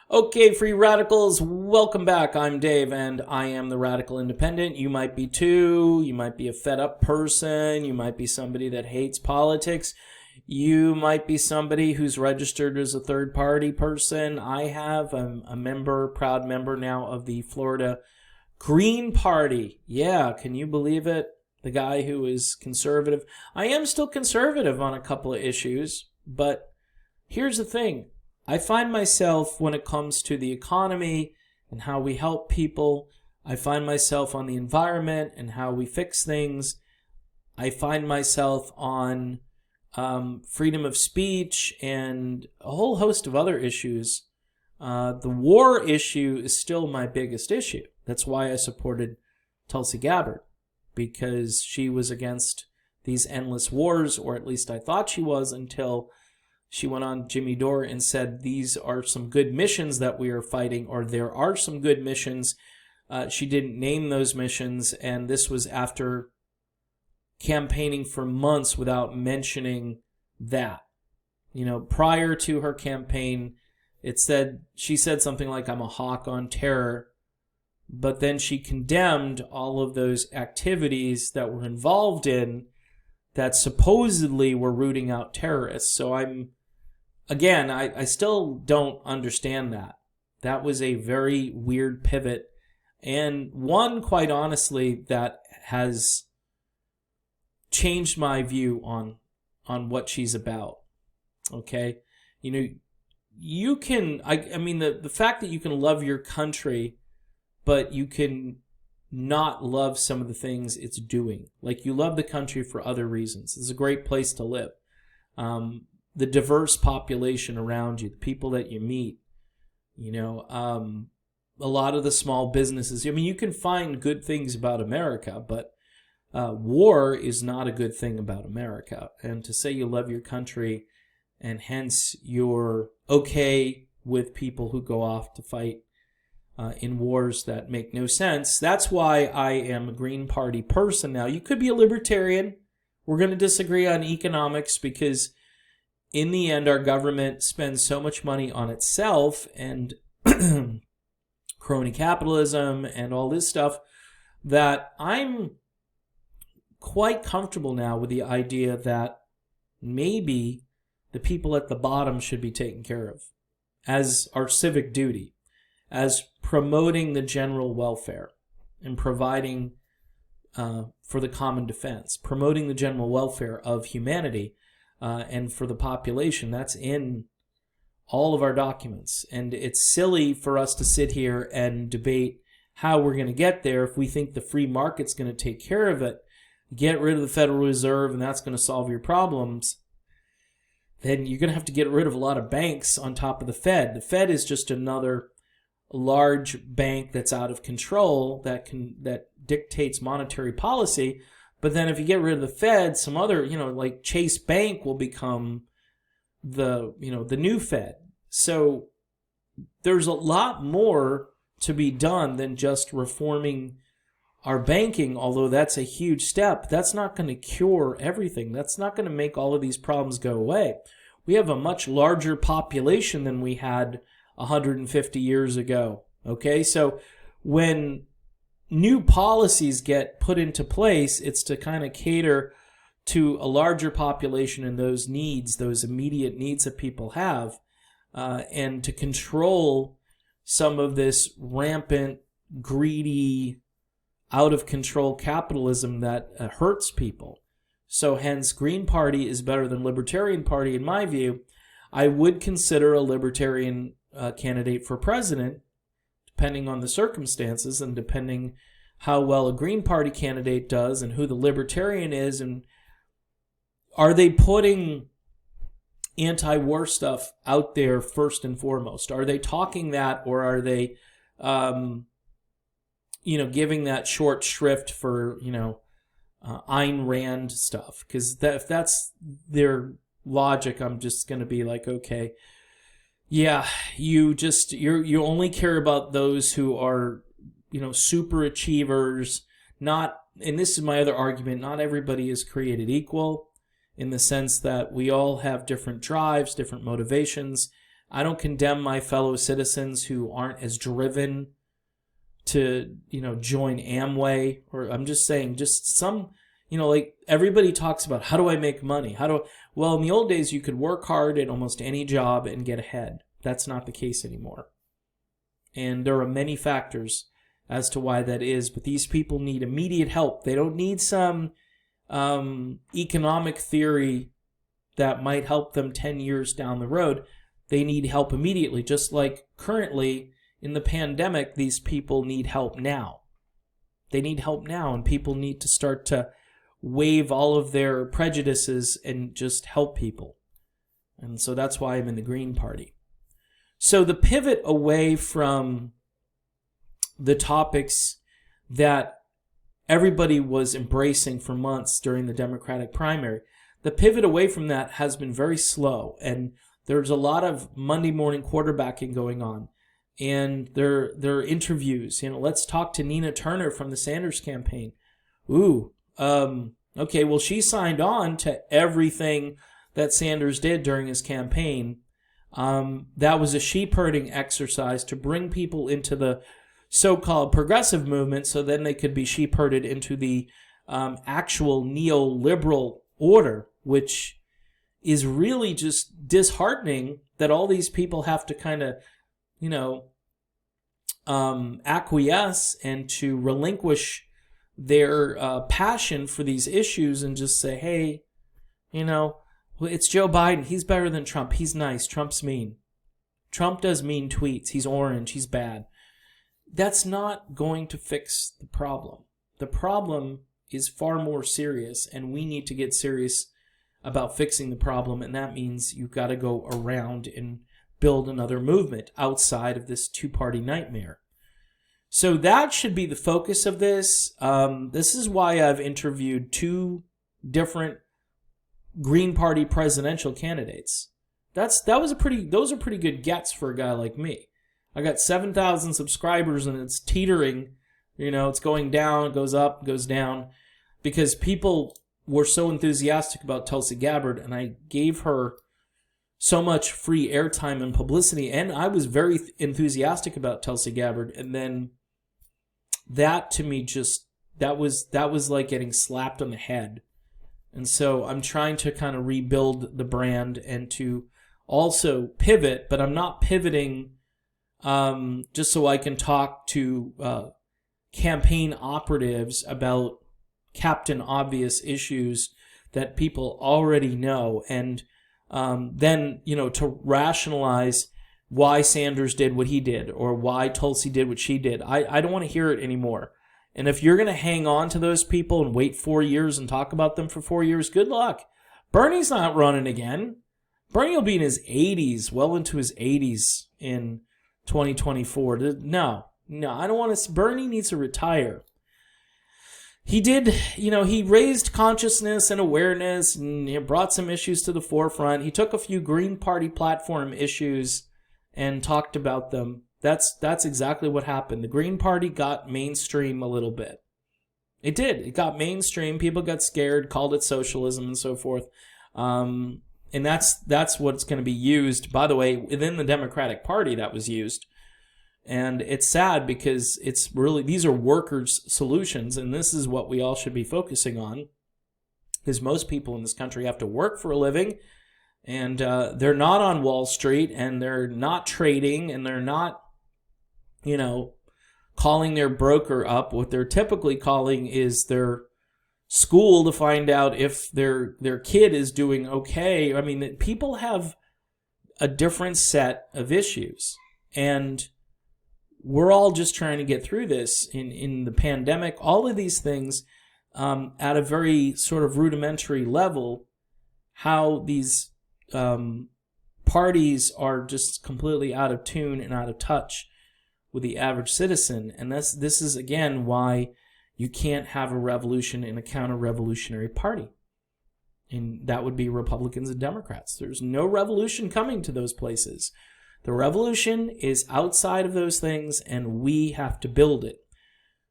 Okay, free radicals, welcome back. I'm Dave, and I am the Radical Independent. You might be too. You might be a fed up person. You might be somebody that hates politics. You might be somebody who's registered as a third party person. I'm a member, proud member now of the Florida Green Party. Yeah, can you believe it? The guy who is conservative. I am still conservative on a couple of issues, but here's the thing. I find myself, when it comes to the economy and how we help people, I find myself on the environment and how we fix things. I find myself on freedom of speech and a whole host of other issues. The war issue is still my biggest issue. That's why I supported Tulsi Gabbard, because she was against these endless wars, or at least I thought she was, until she went on Jimmy Dore and said these are some good missions that we are fighting, or there are some good missions. She didn't name those missions, and this was after campaigning for months without mentioning that. Prior to her campaign, she said something like, "I'm a hawk on terror," but then she condemned all of those activities that were involved in that supposedly were rooting out terrorists. So I still don't understand that. That was a very weird pivot, and one, quite honestly, that has changed my view on what she's about. Okay? You can, the fact that you can love your country, but you can not love some of the things it's doing. Like, you love the country for other reasons. It's a great place to live. The diverse population around you, the people that you meet, a lot of the small businesses. You can find good things about America, but war is not a good thing about America. And to say you love your country and hence you're okay with people who go off to fight in wars that make no sense, that's why I am a Green Party person now. You could be a libertarian. We're going to disagree on economics because in the end, our government spends so much money on itself and crony capitalism and all this stuff that I'm quite comfortable now with the idea that maybe the people at the bottom should be taken care of as our civic duty, as promoting the general welfare and providing for the common defense, promoting the general welfare of humanity. And for the population. That's in all of our documents. And it's silly for us to sit here and debate how we're going to get there if we think the free market's going to take care of it, get rid of the Federal Reserve, and that's going to solve your problems. Then you're going to have to get rid of a lot of banks on top of the Fed. The Fed is just another large bank that's out of control that dictates monetary policy. But then if you get rid of the Fed, some other, like Chase Bank will become the new Fed. So there's a lot more to be done than just reforming our banking, although that's a huge step. That's not going to cure everything. That's not going to make all of these problems go away. We have a much larger population than we had 150 years ago. Okay, so when new policies get put into place, it's to kind of cater to a larger population and those needs, those immediate needs that people have, and to control some of this rampant, greedy, out-of-control capitalism that hurts people. So hence, Green Party is better than Libertarian Party in my view. I would consider a Libertarian candidate for president, depending on the circumstances and depending how well a Green Party candidate does and who the Libertarian is, and are they putting anti-war stuff out there first and foremost? Are they talking that, or are they, giving that short shrift for, Ayn Rand stuff? Because if that's their logic, I'm just going to be like, okay, yeah, you only care about those who are, super achievers. Not, and this is my other argument, not everybody is created equal in the sense that we all have different drives, different motivations. I don't condemn my fellow citizens who aren't as driven to, join Amway. Or I'm just saying, just some, like everybody talks about, how do I make money? Well, in the old days, you could work hard at almost any job and get ahead. That's not the case anymore. And there are many factors as to why that is, but these people need immediate help. They don't need some economic theory that might help them 10 years down the road. They need help immediately, just like currently in the pandemic, these people need help now. They need help now, and people need to start to waive all of their prejudices and just help people. And so that's why I'm in the Green Party. So the pivot away from the topics that everybody was embracing for months during the Democratic primary, the pivot away from that has been very slow, and there's a lot of Monday morning quarterbacking going on, and there are interviews. Let's talk to Nina Turner from the Sanders campaign. Okay, well, she signed on to everything that Sanders did during his campaign. That was a sheep herding exercise to bring people into the so-called progressive movement, so then they could be sheep herded into the actual neoliberal order, which is really just disheartening that all these people have to kind of, acquiesce and to relinquish their passion for these issues and just say, hey, it's Joe Biden. He's better than Trump. He's nice. Trump's mean. Trump does mean tweets. He's orange. He's bad. That's not going to fix the problem. The problem is far more serious, and we need to get serious about fixing the problem, and that means you've got to go around and build another movement outside of this two-party nightmare. So that should be the focus of this. This is why I've interviewed two different Green Party presidential candidates. Those are pretty good gets for a guy like me. I got 7,000 subscribers and it's teetering. It's going down, it goes up, it goes down, because people were so enthusiastic about Tulsi Gabbard, and I gave her so much free airtime and publicity, and I was very enthusiastic about Tulsi Gabbard, and then that to me that was like getting slapped on the head. And so I'm trying to kind of rebuild the brand and to also pivot, but I'm not pivoting just so I can talk to campaign operatives about Captain Obvious issues that people already know, and then to rationalize why Sanders did what he did or why Tulsi did what she did. I don't want to hear it anymore. And if you're going to hang on to those people and wait 4 years and talk about them for 4 years, good luck. Bernie's not running again. Bernie will be in his 80s, well into his 80s in 2024. No, I don't want to. Bernie needs to retire. He did, he raised consciousness and awareness and he brought some issues to the forefront. He took a few Green Party platform issues and talked about them. That's exactly what happened. The Green Party got mainstream a little bit. It did. It got mainstream. People got scared, called it socialism and so forth. And that's what's going to be used. By the way, within the Democratic Party, that was used. And it's sad because it's really, these are workers' solutions, and this is what we all should be focusing on, because most people in this country have to work for a living, and they're not on Wall Street, and they're not trading, and they're not, calling their broker up. What they're typically calling is their school to find out if their kid is doing okay. I mean, people have a different set of issues, and we're all just trying to get through this in the pandemic. All of these things at a very sort of rudimentary level, how these parties are just completely out of tune and out of touch with the average citizen. And this is, again, why you can't have a revolution in a counter-revolutionary party. And that would be Republicans and Democrats. There's no revolution coming to those places. The revolution is outside of those things, and we have to build it.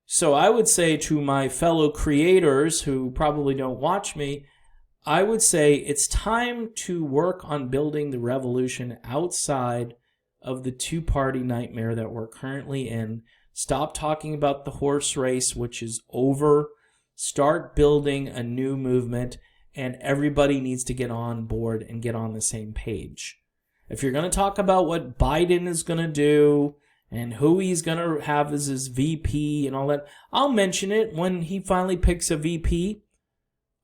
So I would say to my fellow creators who probably don't watch me, I would say it's time to work on building the revolution outside of the two-party nightmare that we're currently in. Stop talking about the horse race, which is over. Start building a new movement, and everybody needs to get on board and get on the same page. If you're going to talk about what Biden is going to do and who he's going to have as his VP and all that, I'll mention it when he finally picks a VP.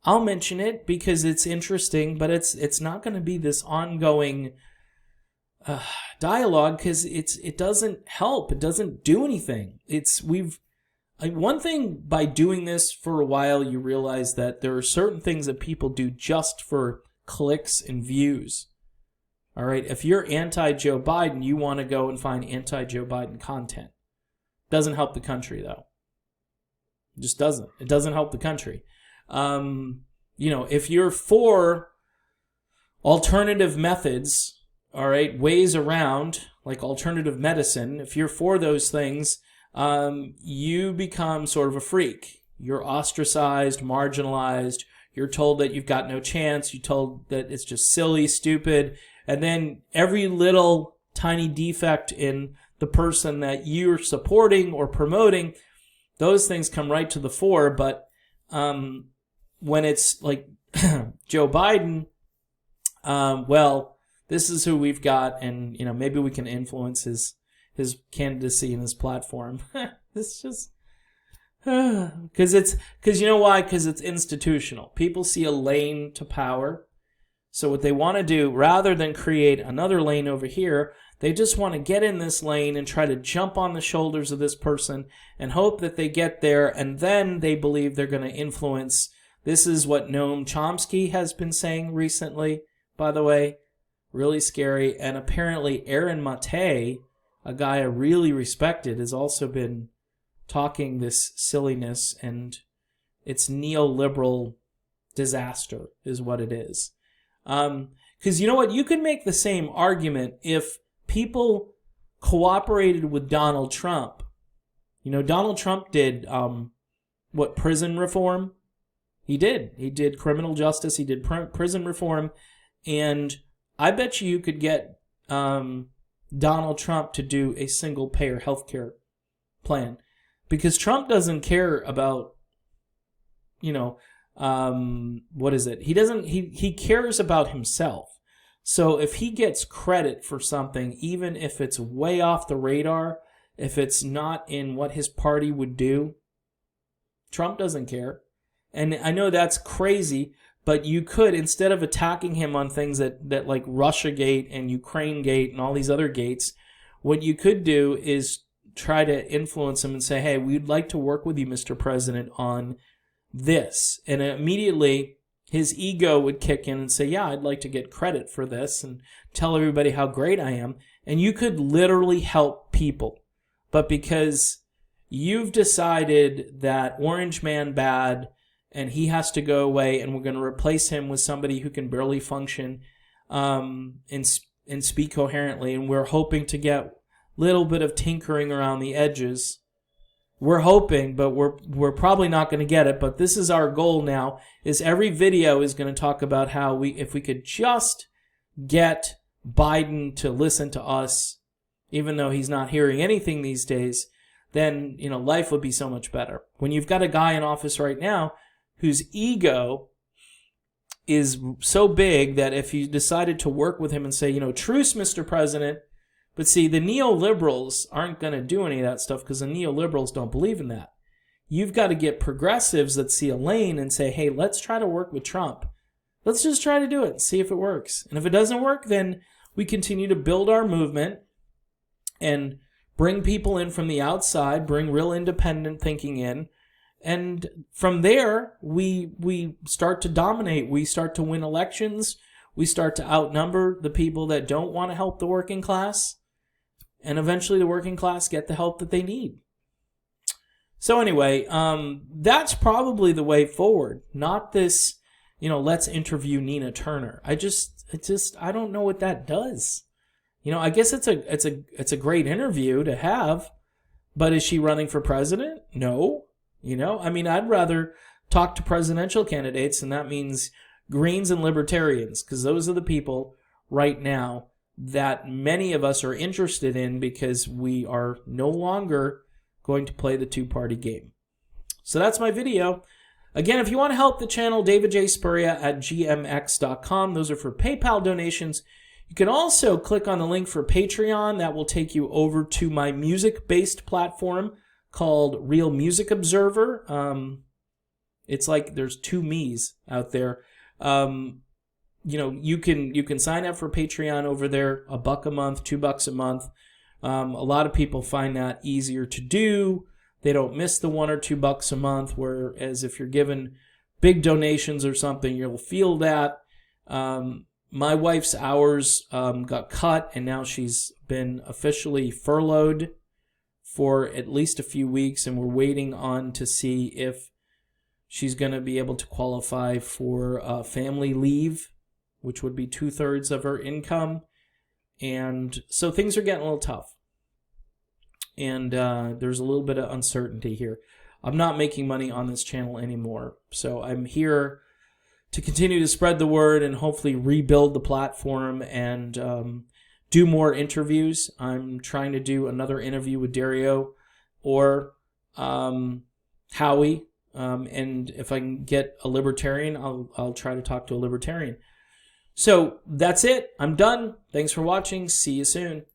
I'll mention it because it's interesting, but it's not going to be this ongoing dialogue because it doesn't help. It doesn't do anything. One thing by doing this for a while, you realize that there are certain things that people do just for clicks and views. All right, if you're anti-Joe Biden, you want to go and find anti-Joe Biden content. Doesn't help the country though. It just doesn't. It doesn't help the country. If you're for alternative methods, all right, ways around, like alternative medicine, if you're for those things, you become sort of a freak. You're ostracized, marginalized. You're told that you've got no chance. You're told that it's just silly, stupid. And then every little tiny defect in the person that you're supporting or promoting, those things come right to the fore. But when it's like Joe Biden, this is who we've got, and maybe we can influence his candidacy and his platform. It's just because you know why? Because it's institutional. People see a lane to power. So what they want to do, rather than create another lane over here, they just want to get in this lane and try to jump on the shoulders of this person and hope that they get there, and then they believe they're going to influence. This is what Noam Chomsky has been saying recently, by the way. Really scary. And apparently Aaron Mate, a guy I really respected, has also been talking this silliness, and it's neoliberal disaster is what it is. Because you know what? You can make the same argument if people cooperated with Donald Trump. Donald Trump did, prison reform? He did. He did criminal justice. He did prison reform. And I bet you could get Donald Trump to do a single-payer healthcare plan. Because Trump doesn't care about, what is it? He cares about himself. So if he gets credit for something, even if it's way off the radar, if it's not in what his party would do, Trump doesn't care. And I know that's crazy, but you could, instead of attacking him on things that like Russiagate and Ukrainegate and all these other gates, what you could do is try to influence him and say, hey, we'd like to work with you, Mr. President, on this. And immediately his ego would kick in and say, yeah, I'd like to get credit for this and tell everybody how great I am. And you could literally help people. But because you've decided that Orange Man bad and he has to go away and we're going to replace him with somebody who can barely function and speak coherently, and we're hoping to get a little bit of tinkering around the edges. We're hoping, but we're probably not going to get it. But this is our goal now, is every video is going to talk about how if we could just get Biden to listen to us, even though he's not hearing anything these days, then life would be so much better. When you've got a guy in office right now whose ego is so big that if you decided to work with him and say, truce, Mr. President. But see, the neoliberals aren't going to do any of that stuff because the neoliberals don't believe in that. You've got to get progressives that see a lane and say, hey, let's try to work with Trump. Let's just try to do it and see if it works. And if it doesn't work, then we continue to build our movement and bring people in from the outside, bring real independent thinking in. And from there, we start to dominate. We start to win elections. We start to outnumber the people that don't want to help the working class. And eventually the working class get the help that they need. So anyway, that's probably the way forward. Not this, let's interview Nina Turner. I don't know what that does. I guess it's a great interview to have, but is she running for president? No. I'd rather talk to presidential candidates, and that means Greens and libertarians, because those are the people right now that many of us are interested in, because we are no longer going to play the two-party game. So that's my video. Again, if you want to help the channel, davidjspuria@gmx.com. Those are for PayPal donations. You can also click on the link for Patreon. That will take you over to my music-based platform called Real Music Observer. It's like there's two me's out there. You know, you can sign up for Patreon over there, $1 a month, $2 a month. A lot of people find that easier to do. They don't miss the $1 or $2 a month, whereas if you're given big donations or something, you'll feel that. My wife's hours got cut, and now she's been officially furloughed for at least a few weeks, and we're waiting on to see if she's going to be able to qualify for family leave, which would be 2/3 of her income. And so things are getting a little tough. And there's a little bit of uncertainty here. I'm not making money on this channel anymore. So I'm here to continue to spread the word and hopefully rebuild the platform and do more interviews. I'm trying to do another interview with Dario or Howie. And if I can get a libertarian, I'll try to talk to a libertarian. So that's it. I'm done. Thanks for watching. See you soon.